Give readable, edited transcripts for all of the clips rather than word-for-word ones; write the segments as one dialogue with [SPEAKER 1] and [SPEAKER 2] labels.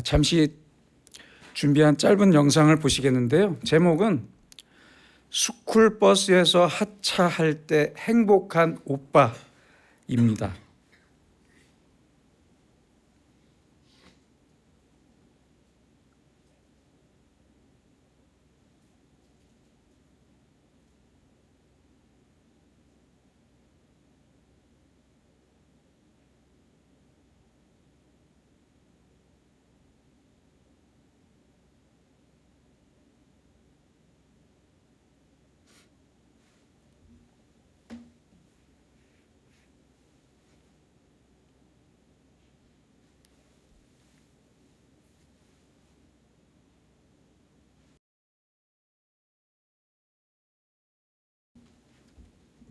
[SPEAKER 1] 잠시 준비한 짧은 영상을 보시겠는데요. 제목은 스쿨버스에서 하차할 때 행복한 오빠입니다.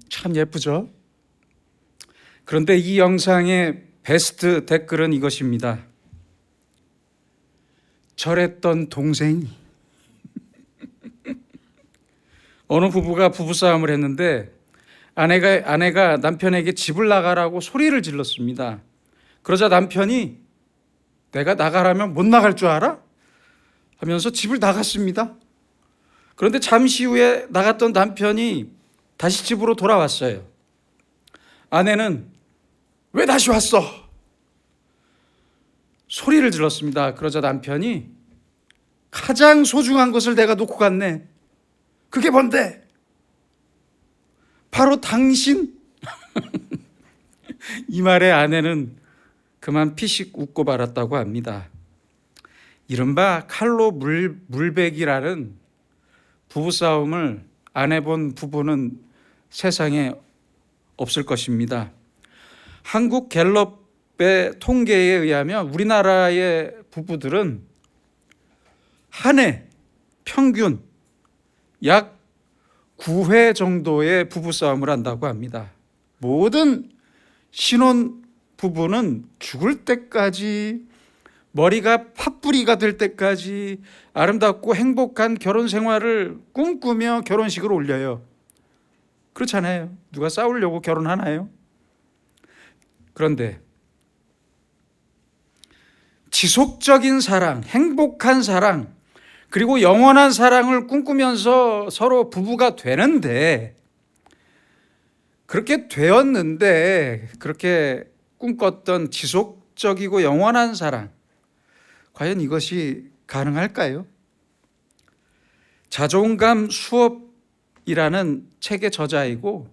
[SPEAKER 1] 참 예쁘죠? 그런데 이 영상의 베스트 댓글은 이것입니다. 저랬던 동생이. 어느 부부가 부부싸움을 했는데 아내가 남편에게 집을 나가라고 소리를 질렀습니다. 그러자 남편이 내가 나가라면 못 나갈 줄 알아? 하면서 집을 나갔습니다. 그런데 잠시 후에 나갔던 남편이 다시 집으로 돌아왔어요. 아내는 왜 다시 왔어? 소리를 질렀습니다. 그러자 남편이 가장 소중한 것을 내가 놓고 갔네. 그게 뭔데? 바로 당신? 이 말에 아내는 그만 피식 웃고 말았다고 합니다. 이른바 칼로 물베기라는 부부싸움을 안 해본 부부는 세상에 없을 것입니다. 한국 갤럽의 통계에 의하면 우리나라의 부부들은 한 해 평균 약 9회 정도의 부부싸움을 한다고 합니다. 모든 신혼 부부는 죽을 때까지, 머리가 팥뿌리가 될 때까지 아름답고 행복한 결혼 생활을 꿈꾸며 결혼식을 올려요. 그렇잖아요. 누가 싸우려고 결혼하나요? 그런데 지속적인 사랑, 행복한 사랑, 그리고 영원한 사랑을 꿈꾸면서 서로 부부가 되는데, 그렇게 되었는데, 그렇게 꿈꿨던 지속적이고 영원한 사랑, 과연 이것이 가능할까요? 자존감 수업이라는 책의 저자이고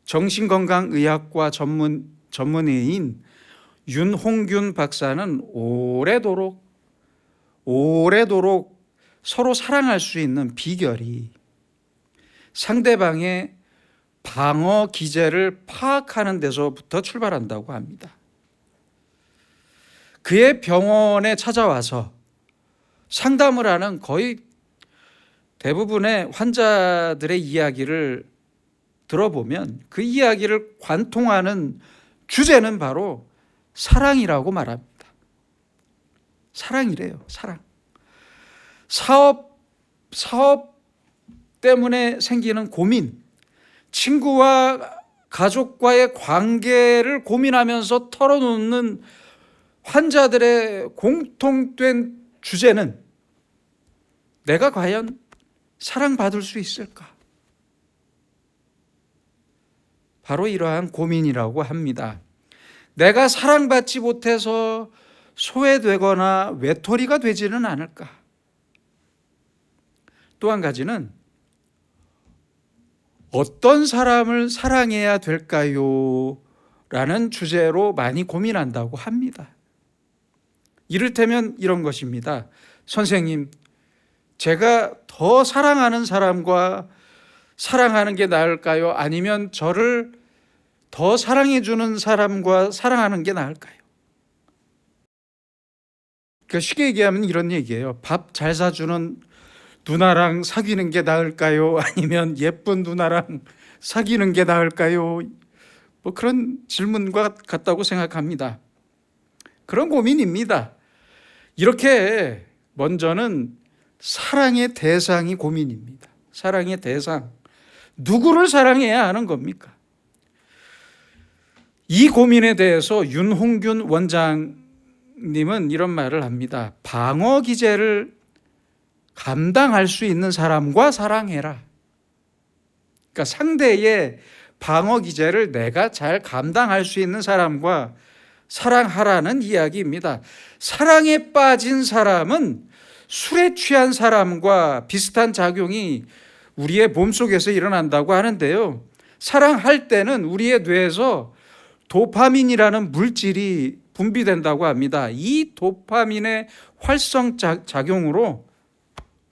[SPEAKER 1] 정신건강의학과 전문의인 윤홍균 박사는 오래도록 서로 사랑할 수 있는 비결이 상대방의 방어 기제를 파악하는 데서부터 출발한다고 합니다. 그의 병원에 찾아와서 상담을 하는 거의 대부분의 환자들의 이야기를 들어보면 그 이야기를 관통하는 주제는 바로 사랑이라고 말합니다. 사랑이래요. 사랑. 사업 때문에 생기는 고민, 친구와 가족과의 관계를 고민하면서 털어놓는 환자들의 공통된 주제는 내가 과연 사랑받을 수 있을까? 바로 이러한 고민이라고 합니다. 내가 사랑받지 못해서 소외되거나 외톨이가 되지는 않을까? 또 한 가지는 어떤 사람을 사랑해야 될까요? 라는 주제로 많이 고민한다고 합니다. 이를테면 이런 것입니다. 선생님, 제가 더 사랑하는 사람과 사랑하는 게 나을까요? 아니면 저를 더 사랑해 주는 사람과 사랑하는 게 나을까요? 그러니까 쉽게 얘기하면 이런 얘기예요. 밥 잘 사주는 누나랑 사귀는 게 나을까요? 아니면 예쁜 누나랑 사귀는 게 나을까요? 뭐 그런 질문과 같다고 생각합니다. 그런 고민입니다. 이렇게 먼저는 사랑의 대상이 고민입니다. 사랑의 대상. 누구를 사랑해야 하는 겁니까? 이 고민에 대해서 윤홍균 원장은 님은 이런 말을 합니다. 방어 기제를 감당할 수 있는 사람과 사랑해라. 그러니까 상대의 방어 기제를 내가 잘 감당할 수 있는 사람과 사랑하라는 이야기입니다. 사랑에 빠진 사람은 술에 취한 사람과 비슷한 작용이 우리의 몸속에서 일어난다고 하는데요. 사랑할 때는 우리의 뇌에서 도파민이라는 물질이 분비된다고 합니다. 이 도파민의 활성 작용으로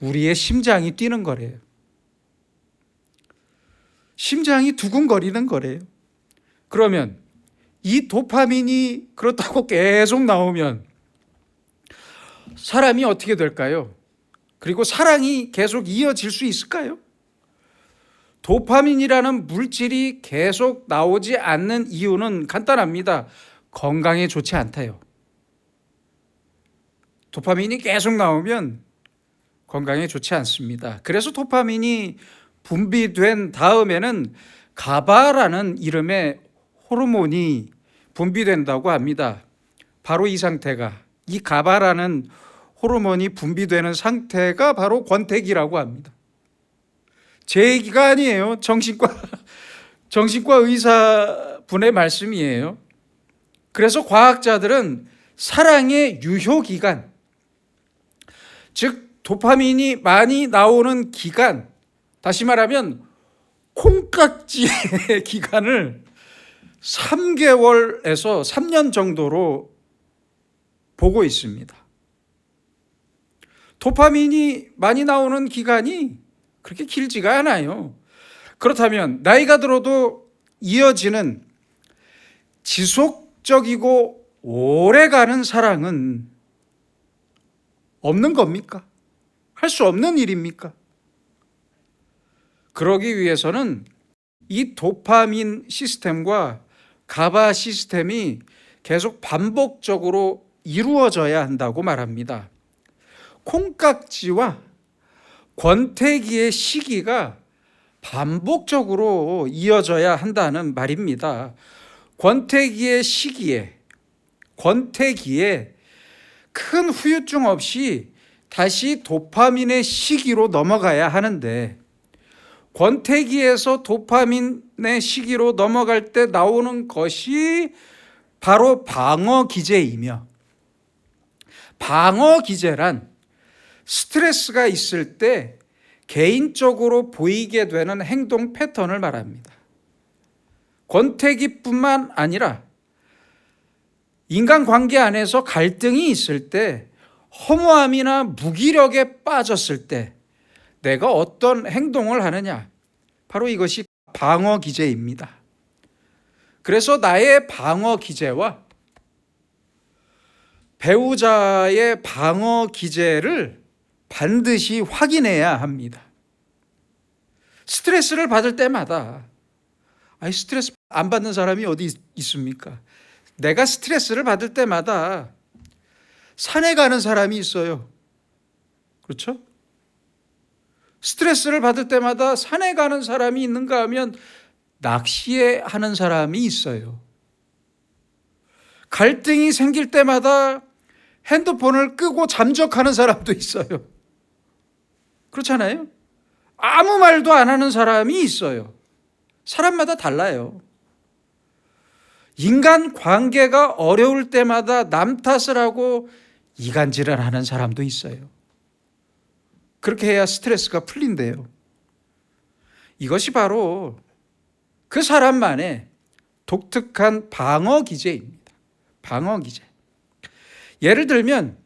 [SPEAKER 1] 우리의 심장이 뛰는 거래요. 심장이 두근거리는 거래요. 그러면 이 도파민이 그렇다고 계속 나오면 사람이 어떻게 될까요? 그리고 사랑이 계속 이어질 수 있을까요? 도파민이라는 물질이 계속 나오지 않는 이유는 간단합니다. 건강에 좋지 않대요. 도파민이 계속 나오면 건강에 좋지 않습니다. 그래서 도파민이 분비된 다음에는 가바라는 이름의 호르몬이 분비된다고 합니다. 바로 이 상태가, 이 가바라는 호르몬이 분비되는 상태가 바로 권태기라고 합니다. 제 얘기가 아니에요. 정신과 의사분의 말씀이에요. 그래서 과학자들은 사랑의 유효기간, 즉 도파민이 많이 나오는 기간, 다시 말하면 콩깍지의 기간을 3개월에서 3년 정도로 보고 있습니다. 도파민이 많이 나오는 기간이 그렇게 길지가 않아요. 그렇다면 나이가 들어도 이어지는 지속적이고 오래가는 사랑은 없는 겁니까? 할 수 없는 일입니까? 그러기 위해서는 이 도파민 시스템과 가바 시스템이 계속 반복적으로 이루어져야 한다고 말합니다. 콩깍지와 권태기의 시기가 반복적으로 이어져야 한다는 말입니다. 권태기의 시기에, 권태기에 큰 후유증 없이 다시 도파민의 시기로 넘어가야 하는데, 권태기에서 도파민의 시기로 넘어갈 때 나오는 것이 바로 방어 기제이며, 방어 기제란 스트레스가 있을 때 개인적으로 보이게 되는 행동 패턴을 말합니다. 권태기뿐만 아니라 인간관계 안에서 갈등이 있을 때, 허무함이나 무기력에 빠졌을 때 내가 어떤 행동을 하느냐, 바로 이것이 방어 기제입니다. 그래서 나의 방어 기제와 배우자의 방어 기제를 반드시 확인해야 합니다. 스트레스를 받을 때마다, 스트레스 안 받는 사람이 어디 있습니까? 내가 스트레스를 받을 때마다 산에 가는 사람이 있어요. 그렇죠? 스트레스를 받을 때마다 산에 가는 사람이 있는가 하면 낚시에 하는 사람이 있어요. 갈등이 생길 때마다 핸드폰을 끄고 잠적하는 사람도 있어요. 그렇잖아요? 아무 말도 안 하는 사람이 있어요. 사람마다 달라요. 인간 관계가 어려울 때마다 남 탓을 하고 이간질을 하는 사람도 있어요. 그렇게 해야 스트레스가 풀린대요. 이것이 바로 그 사람만의 독특한 방어 기제입니다. 방어 기제. 예를 들면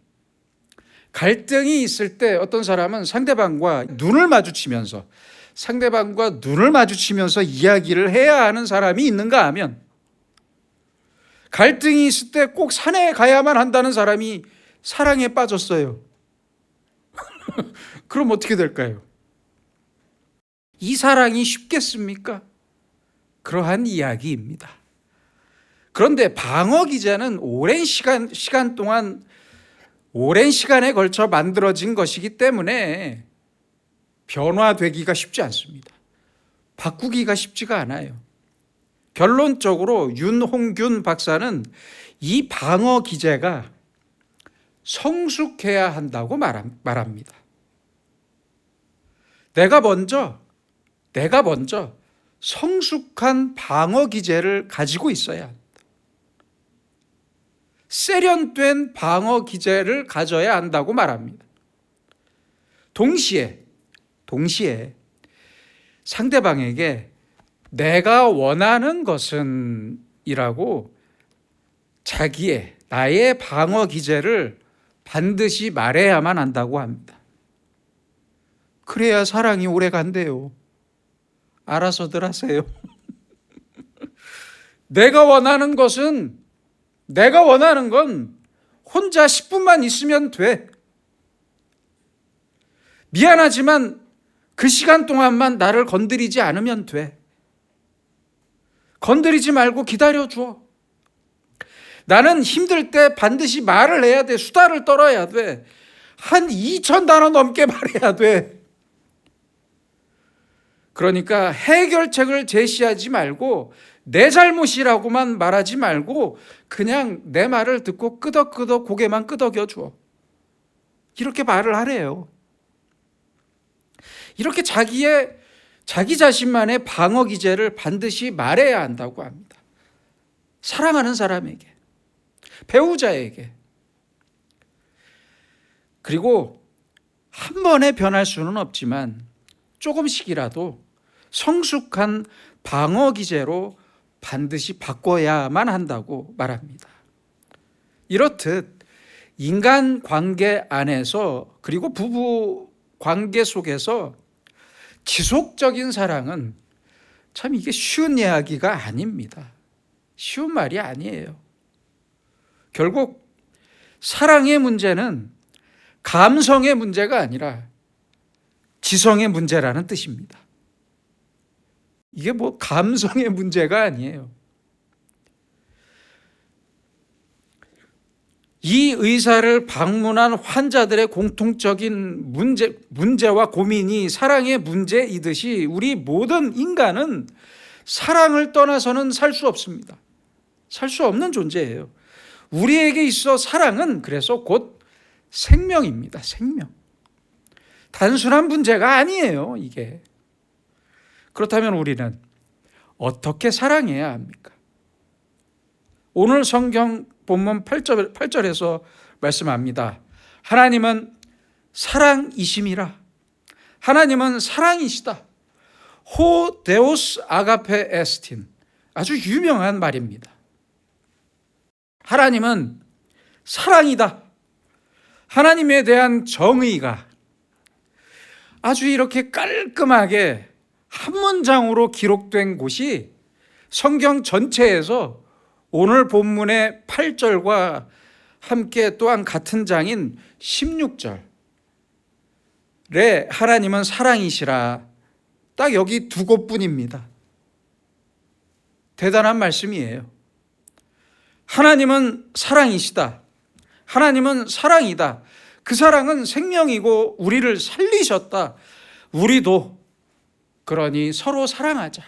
[SPEAKER 1] 갈등이 있을 때 어떤 사람은 상대방과 눈을 마주치면서 이야기를 해야 하는 사람이 있는가 하면, 갈등이 있을 때 꼭 산에 가야만 한다는 사람이 사랑에 빠졌어요. 그럼 어떻게 될까요? 이 사랑이 쉽겠습니까? 그러한 이야기입니다. 그런데 방어 기제는 오랜 시간 동안, 오랜 시간에 걸쳐 만들어진 것이기 때문에 변화되기가 쉽지 않습니다. 바꾸기가 쉽지가 않아요. 결론적으로 윤홍균 박사는 이 방어 기제가 성숙해야 한다고 말합니다. 내가 먼저 성숙한 방어 기제를 가지고 있어야 한다. 세련된 방어 기제를 가져야 한다고 말합니다. 동시에 상대방에게 내가 원하는 것은 이라고 나의 방어 기제를 반드시 말해야만 한다고 합니다. 그래야 사랑이 오래 간대요. 알아서들 하세요. 내가 원하는 건 혼자 10분만 있으면 돼. 미안하지만 그 시간 동안만 나를 건드리지 않으면 돼. 건드리지 말고 기다려줘. 나는 힘들 때 반드시 말을 해야 돼. 수다를 떨어야 돼. 한 2,000단어 넘게 말해야 돼. 그러니까 해결책을 제시하지 말고 내 잘못이라고만 말하지 말고 그냥 내 말을 듣고 끄덕끄덕 고개만 끄덕여 줘. 이렇게 말을 하래요. 이렇게 자기 자신만의 방어 기제를 반드시 말해야 한다고 합니다. 사랑하는 사람에게, 배우자에게. 그리고 한 번에 변할 수는 없지만 조금씩이라도 성숙한 방어 기제로 반드시 바꿔야만 한다고 말합니다. 이렇듯 인간 관계 안에서 그리고 부부 관계 속에서 지속적인 사랑은 참 이게 쉬운 이야기가 아닙니다. 쉬운 말이 아니에요. 결국 사랑의 문제는 감성의 문제가 아니라 지성의 문제라는 뜻입니다. 이게 뭐 감성의 문제가 아니에요. 이 의사를 방문한 환자들의 공통적인 문제와 고민이 사랑의 문제이듯이 우리 모든 인간은 사랑을 떠나서는 살 수 없습니다. 살 수 없는 존재예요. 우리에게 있어 사랑은 그래서 곧 생명입니다. 생명. 단순한 문제가 아니에요, 이게. 그렇다면 우리는 어떻게 사랑해야 합니까? 오늘 성경 본문 8절에서 말씀합니다. 하나님은 사랑이심이라. 하나님은 사랑이시다. 호 데오스 아가페 에스틴. 아주 유명한 말입니다. 하나님은 사랑이다. 하나님에 대한 정의가 아주 이렇게 깔끔하게 한 문장으로 기록된 곳이 성경 전체에서 오늘 본문의 8절과 함께 또한 같은 장인 16절에 하나님은 사랑이시라, 딱 여기 두 곳뿐입니다. 대단한 말씀이에요. 하나님은 사랑이시다. 하나님은 사랑이다. 그 사랑은 생명이고 우리를 살리셨다. 우리도 그러니 서로 사랑하자.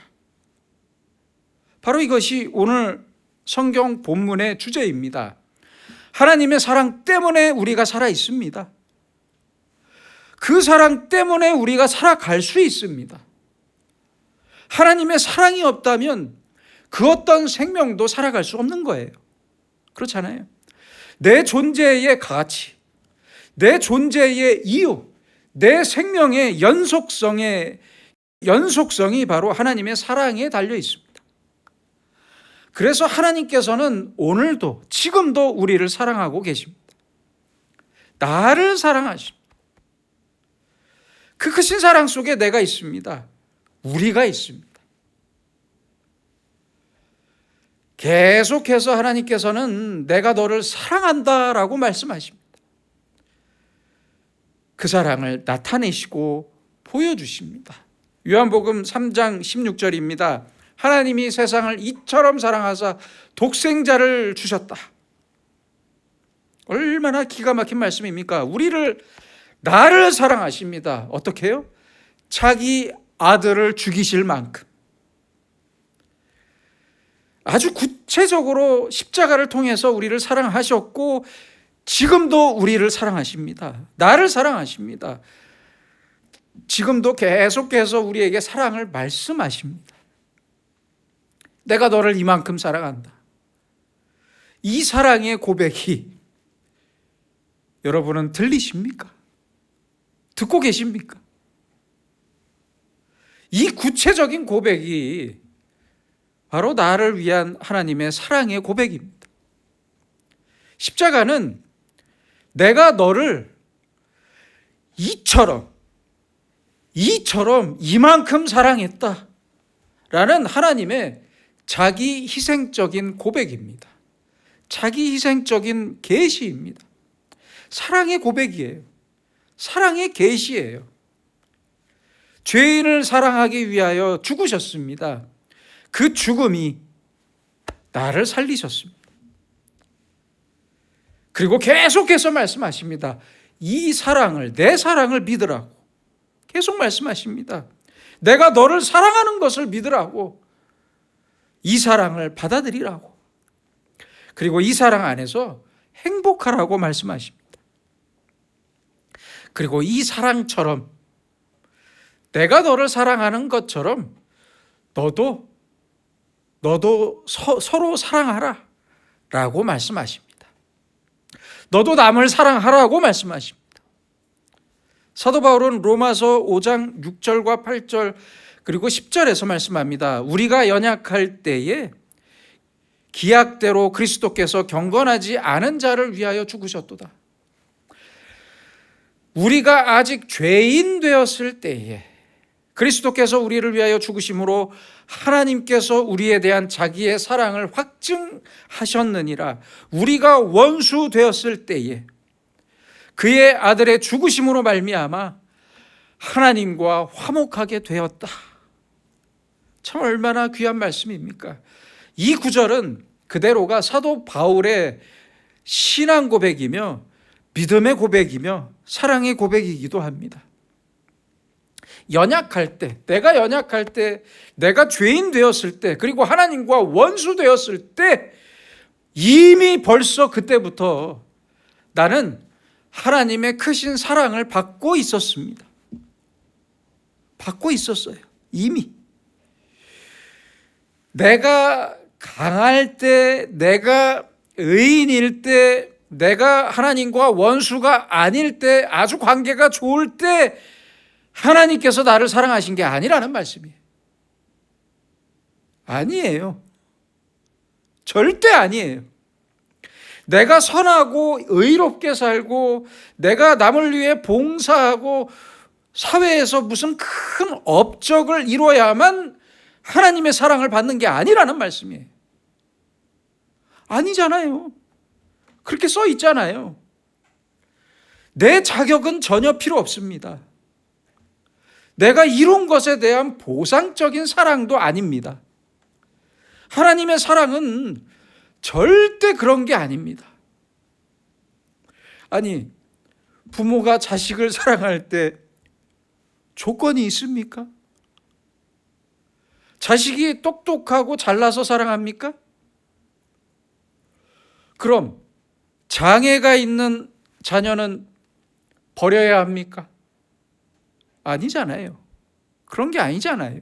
[SPEAKER 1] 바로 이것이 오늘 성경 본문의 주제입니다. 하나님의 사랑 때문에 우리가 살아 있습니다. 그 사랑 때문에 우리가 살아갈 수 있습니다. 하나님의 사랑이 없다면 그 어떤 생명도 살아갈 수 없는 거예요. 그렇잖아요. 내 존재의 가치, 내 존재의 이유, 내 생명의 연속성이 바로 하나님의 사랑에 달려 있습니다. 그래서 하나님께서는 오늘도 지금도 우리를 사랑하고 계십니다. 나를 사랑하십니다. 그 크신 사랑 속에 내가 있습니다. 우리가 있습니다. 계속해서 하나님께서는 내가 너를 사랑한다라고 말씀하십니다. 그 사랑을 나타내시고 보여주십니다. 요한복음 3장 16절입니다. 하나님이 세상을 이처럼 사랑하사 독생자를 주셨다. 얼마나 기가 막힌 말씀입니까? 나를 사랑하십니다. 어떻게 해요? 자기 아들을 죽이실 만큼. 아주 구체적으로 십자가를 통해서 우리를 사랑하셨고 지금도 우리를 사랑하십니다. 나를 사랑하십니다. 지금도 계속해서 우리에게 사랑을 말씀하십니다. 내가 너를 이만큼 사랑한다. 이 사랑의 고백이 여러분은 들리십니까? 듣고 계십니까? 이 구체적인 고백이 바로 나를 위한 하나님의 사랑의 고백입니다. 십자가는 내가 너를 이처럼 이만큼 사랑했다 라는 하나님의 자기 희생적인 고백입니다. 자기 희생적인 계시입니다. 사랑의 고백이에요. 사랑의 계시예요. 죄인을 사랑하기 위하여 죽으셨습니다. 그 죽음이 나를 살리셨습니다. 그리고 계속해서 말씀하십니다. 이 사랑을, 내 사랑을 믿으라고 계속 말씀하십니다. 내가 너를 사랑하는 것을 믿으라고, 이 사랑을 받아들이라고, 그리고 이 사랑 안에서 행복하라고 말씀하십니다. 그리고 이 사랑처럼, 내가 너를 사랑하는 것처럼 너도 서로 사랑하라 라고 말씀하십니다. 너도 남을 사랑하라고 말씀하십니다. 사도 바울은 로마서 5장 6절과 8절 그리고 10절에서 말씀합니다. 우리가 연약할 때에 기약대로 그리스도께서 경건하지 않은 자를 위하여 죽으셨도다. 우리가 아직 죄인 되었을 때에 그리스도께서 우리를 위하여 죽으심으로 하나님께서 우리에 대한 자기의 사랑을 확증하셨느니라. 우리가 원수 되었을 때에 그의 아들의 죽으심으로 말미암아 하나님과 화목하게 되었다. 참 얼마나 귀한 말씀입니까? 이 구절은 그대로가 사도 바울의 신앙 고백이며 믿음의 고백이며 사랑의 고백이기도 합니다. 연약할 때, 내가 연약할 때, 내가 죄인 되었을 때, 그리고 하나님과 원수 되었을 때 이미 벌써 그때부터 나는 하나님의 크신 사랑을 받고 있었습니다. 받고 있었어요. 이미. 내가 강할 때, 내가 의인일 때, 내가 하나님과 원수가 아닐 때, 아주 관계가 좋을 때 하나님께서 나를 사랑하신 게 아니라는 말씀이에요. 아니에요. 절대 아니에요. 내가 선하고 의롭게 살고 내가 남을 위해 봉사하고 사회에서 무슨 큰 업적을 이뤄야만 하나님의 사랑을 받는 게 아니라는 말씀이에요. 아니잖아요. 그렇게 써 있잖아요. 내 자격은 전혀 필요 없습니다. 내가 이룬 것에 대한 보상적인 사랑도 아닙니다. 하나님의 사랑은 절대 그런 게 아닙니다. 아니, 부모가 자식을 사랑할 때 조건이 있습니까? 자식이 똑똑하고 잘나서 사랑합니까? 그럼 장애가 있는 자녀는 버려야 합니까? 아니잖아요. 그런 게 아니잖아요.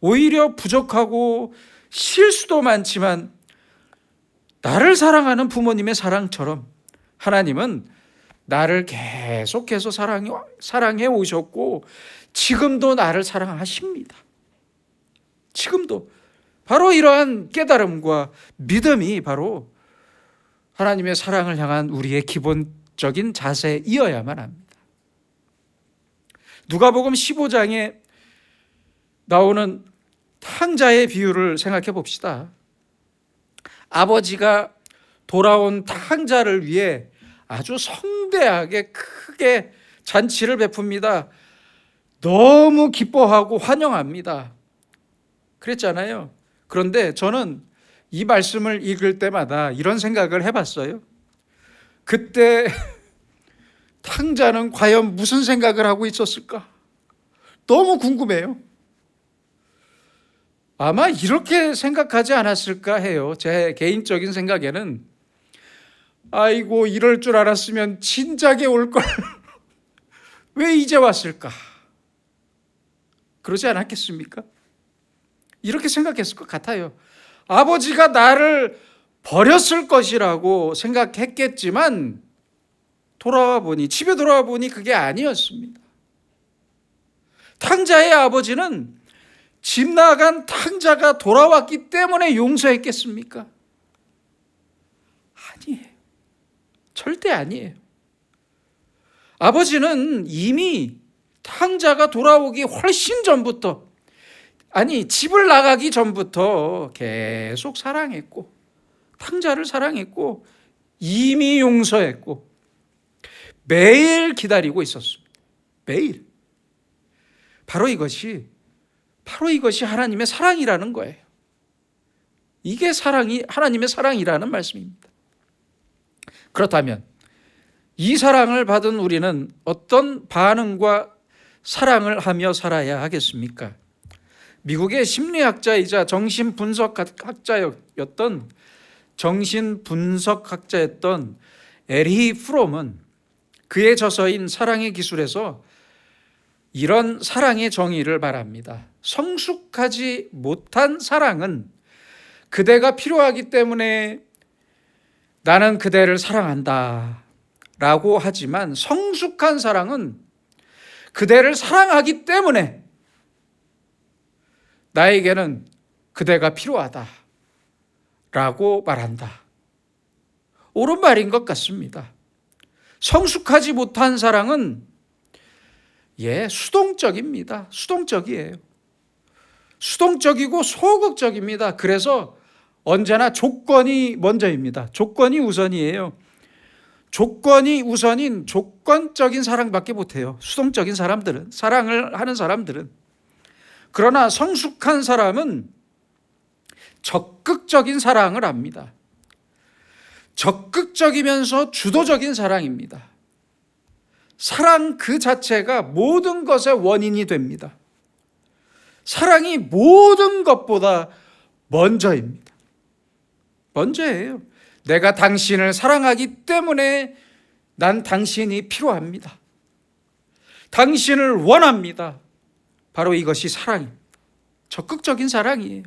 [SPEAKER 1] 오히려 부족하고 실수도 많지만 나를 사랑하는 부모님의 사랑처럼 하나님은 나를 계속해서 사랑해 오셨고 지금도 나를 사랑하십니다. 지금도. 바로 이러한 깨달음과 믿음이 바로 하나님의 사랑을 향한 우리의 기본적인 자세이어야만 합니다. 누가복음 15장에 나오는 탕자의 비유를 생각해 봅시다. 아버지가 돌아온 탕자를 위해 아주 성대하게 크게 잔치를 베풉니다. 너무 기뻐하고 환영합니다. 그랬잖아요. 그런데 저는 이 말씀을 읽을 때마다 이런 생각을 해봤어요. 그때 탕자는 과연 무슨 생각을 하고 있었을까? 너무 궁금해요. 아마 이렇게 생각하지 않았을까 해요. 제 개인적인 생각에는 아이고, 이럴 줄 알았으면 진작에 올 걸. 왜 이제 왔을까? 그러지 않았겠습니까? 이렇게 생각했을 것 같아요. 아버지가 나를 버렸을 것이라고 생각했겠지만 집에 돌아와 보니 그게 아니었습니다. 탕자의 아버지는 집 나간 탕자가 돌아왔기 때문에 용서했겠습니까? 아니에요. 절대 아니에요. 아버지는 이미 탕자가 돌아오기 훨씬 전부터, 집을 나가기 전부터 계속 사랑했고, 탕자를 사랑했고, 이미 용서했고, 매일 기다리고 있었습니다. 매일. 바로 이것이 하나님의 사랑이라는 거예요. 이게 하나님의 사랑이라는 말씀입니다. 그렇다면 이 사랑을 받은 우리는 어떤 반응과 사랑을 하며 살아야 하겠습니까? 미국의 심리학자이자 정신분석학자였던 에리 프롬은 그의 저서인 사랑의 기술에서 이런 사랑의 정의를 말합니다. 성숙하지 못한 사랑은 그대가 필요하기 때문에 나는 그대를 사랑한다 라고 하지만, 성숙한 사랑은 그대를 사랑하기 때문에 나에게는 그대가 필요하다 라고 말한다. 옳은 말인 것 같습니다. 성숙하지 못한 사랑은 수동적입니다. 수동적이에요. 수동적이고 소극적입니다. 그래서 언제나 조건이 먼저입니다. 조건이 우선이에요. 조건이 우선인 조건적인 사랑밖에 못해요. 수동적인 사람들은, 사랑을 하는 사람들은. 그러나 성숙한 사람은 적극적인 사랑을 합니다. 적극적이면서 주도적인 사랑입니다. 사랑 그 자체가 모든 것의 원인이 됩니다. 사랑이 모든 것보다 먼저입니다. 먼저예요. 내가 당신을 사랑하기 때문에 난 당신이 필요합니다. 당신을 원합니다. 바로 이것이 사랑입니다. 적극적인 사랑이에요.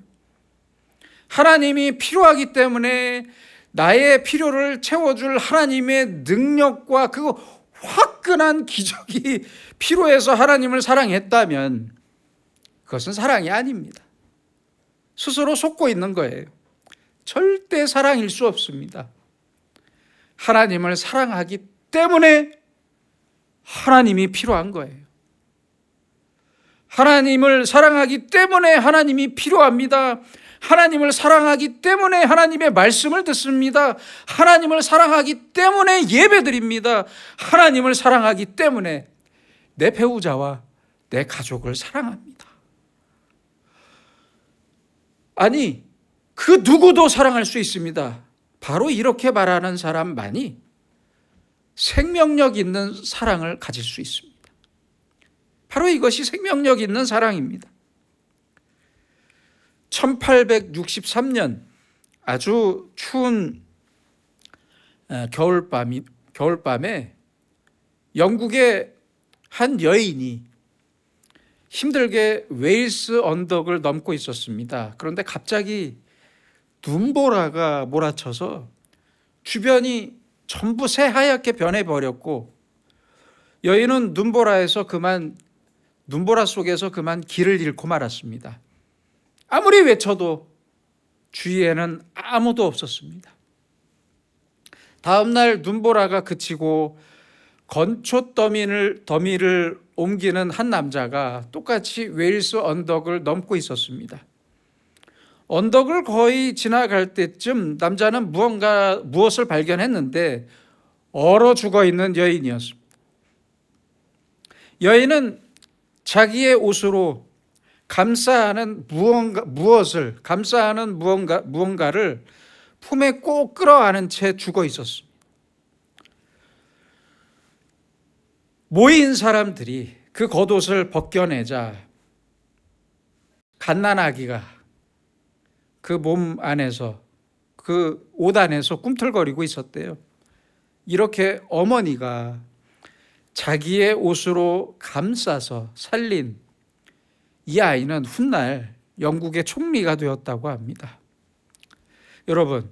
[SPEAKER 1] 하나님이 필요하기 때문에 나의 필요를 채워줄 하나님의 능력과 그 화끈한 기적이 필요해서 하나님을 사랑했다면 그것은 사랑이 아닙니다. 스스로 속고 있는 거예요. 절대 사랑일 수 없습니다. 하나님을 사랑하기 때문에 하나님이 필요한 거예요. 하나님을 사랑하기 때문에 하나님이 필요합니다. 하나님을 사랑하기 때문에 하나님의 말씀을 듣습니다. 하나님을 사랑하기 때문에 예배드립니다. 하나님을 사랑하기 때문에 내 배우자와 내 가족을 사랑합니다. 그 누구도 사랑할 수 있습니다. 바로 이렇게 말하는 사람만이 생명력 있는 사랑을 가질 수 있습니다. 바로 이것이 생명력 있는 사랑입니다. 1863년 아주 추운 겨울밤에 영국의 한 여인이 힘들게 웨일스 언덕을 넘고 있었습니다. 그런데 갑자기 눈보라가 몰아쳐서 주변이 전부 새하얗게 변해버렸고, 여인은 눈보라 속에서 그만 길을 잃고 말았습니다. 아무리 외쳐도 주위에는 아무도 없었습니다. 다음 날 눈보라가 그치고 건초 더미를 옮기는 한 남자가 똑같이 웨일스 언덕을 넘고 있었습니다. 언덕을 거의 지나갈 때쯤 남자는 무엇을 발견했는데 얼어 죽어 있는 여인이었습니다. 여인은 자기의 옷으로 감싸는 무언가를 품에 꼭 끌어안은 채 죽어 있었습니다. 모인 사람들이 그 겉옷을 벗겨내자 갓난아기가 그 몸 안에서, 그 옷 안에서 꿈틀거리고 있었대요. 이렇게 어머니가 자기의 옷으로 감싸서 살린 이 아이는 훗날 영국의 총리가 되었다고 합니다. 여러분,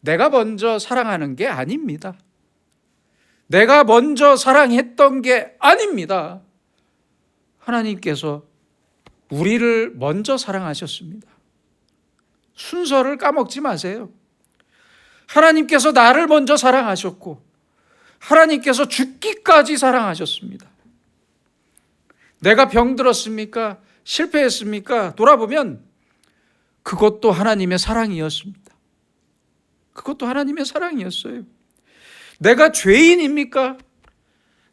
[SPEAKER 1] 내가 먼저 사랑하는 게 아닙니다. 내가 먼저 사랑했던 게 아닙니다. 하나님께서 우리를 먼저 사랑하셨습니다. 순서를 까먹지 마세요. 하나님께서 나를 먼저 사랑하셨고 하나님께서 죽기까지 사랑하셨습니다. 내가 병들었습니까? 실패했습니까? 돌아보면 그것도 하나님의 사랑이었습니다. 그것도 하나님의 사랑이었어요. 내가 죄인입니까?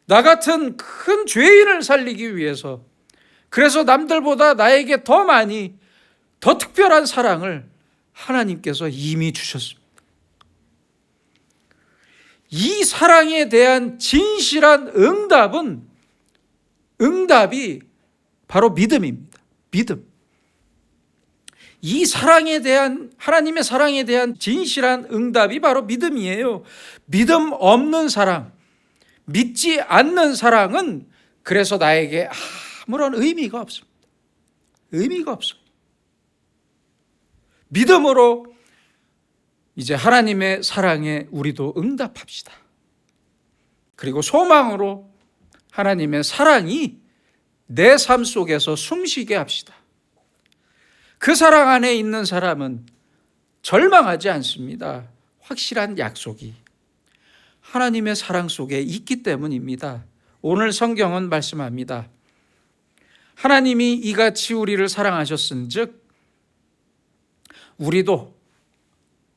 [SPEAKER 1] 나 같은 큰 죄인을 살리기 위해서, 그래서 남들보다 나에게 더 많이, 더 특별한 사랑을 하나님께서 이미 주셨습니다. 이 사랑에 대한 진실한 응답이 바로 믿음입니다. 믿음. 이 사랑에 대한, 하나님의 사랑에 대한 진실한 응답이 바로 믿음이에요. 믿음 없는 사랑, 믿지 않는 사랑은 그래서 나에게 아무런 의미가 없습니다. 의미가 없어요. 믿음으로 이제 하나님의 사랑에 우리도 응답합시다. 그리고 소망으로 하나님의 사랑이 내 삶 속에서 숨쉬게 합시다. 그 사랑 안에 있는 사람은 절망하지 않습니다. 확실한 약속이 하나님의 사랑 속에 있기 때문입니다. 오늘 성경은 말씀합니다. 하나님이 이같이 우리를 사랑하셨은즉 우리도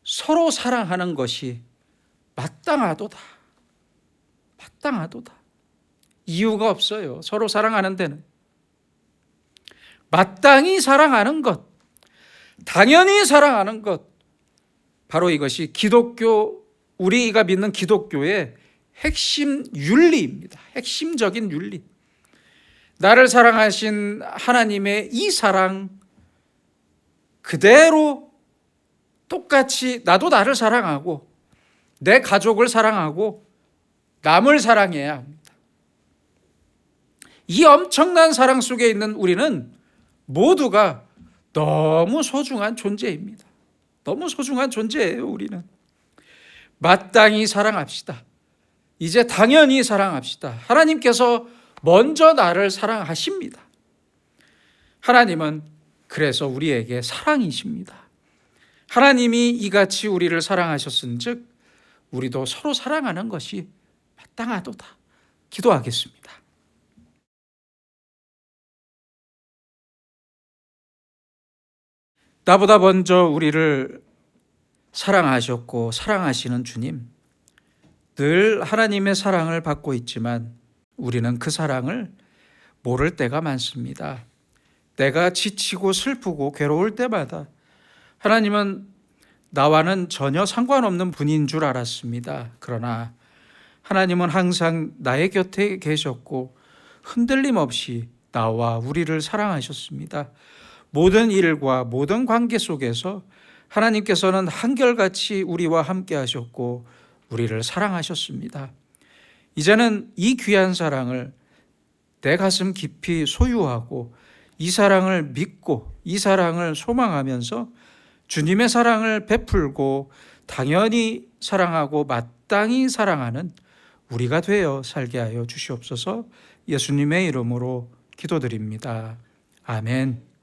[SPEAKER 1] 서로 사랑하는 것이 마땅하도다. 마땅하도다. 이유가 없어요. 서로 사랑하는 데는. 마땅히 사랑하는 것, 당연히 사랑하는 것, 바로 이것이 우리가 믿는 기독교의 핵심 윤리입니다. 핵심적인 윤리. 나를 사랑하신 하나님의 이 사랑 그대로 똑같이 나도 나를 사랑하고 내 가족을 사랑하고 남을 사랑해야 합니다. 이 엄청난 사랑 속에 있는 우리는 모두가 너무 소중한 존재입니다. 너무 소중한 존재예요, 우리는. 마땅히 사랑합시다. 이제 당연히 사랑합시다. 하나님께서 먼저 나를 사랑하십니다. 하나님은 그래서 우리에게 사랑이십니다. 하나님이 이같이 우리를 사랑하셨은즉 우리도 서로 사랑하는 것이 마땅하도다. 기도하겠습니다. 나보다 먼저 우리를 사랑하셨고 사랑하시는 주님, 늘 하나님의 사랑을 받고 있지만 우리는 그 사랑을 모를 때가 많습니다. 내가 지치고 슬프고 괴로울 때마다 하나님은 나와는 전혀 상관없는 분인 줄 알았습니다. 그러나 하나님은 항상 나의 곁에 계셨고 흔들림 없이 나와 우리를 사랑하셨습니다. 모든 일과 모든 관계 속에서 하나님께서는 한결같이 우리와 함께 하셨고 우리를 사랑하셨습니다. 이제는 이 귀한 사랑을 내 가슴 깊이 소유하고 이 사랑을 믿고 이 사랑을 소망하면서 주님의 사랑을 베풀고 당연히 사랑하고 마땅히 사랑하는 우리가 되어 살게 하여 주시옵소서. 예수님의 이름으로 기도드립니다. 아멘.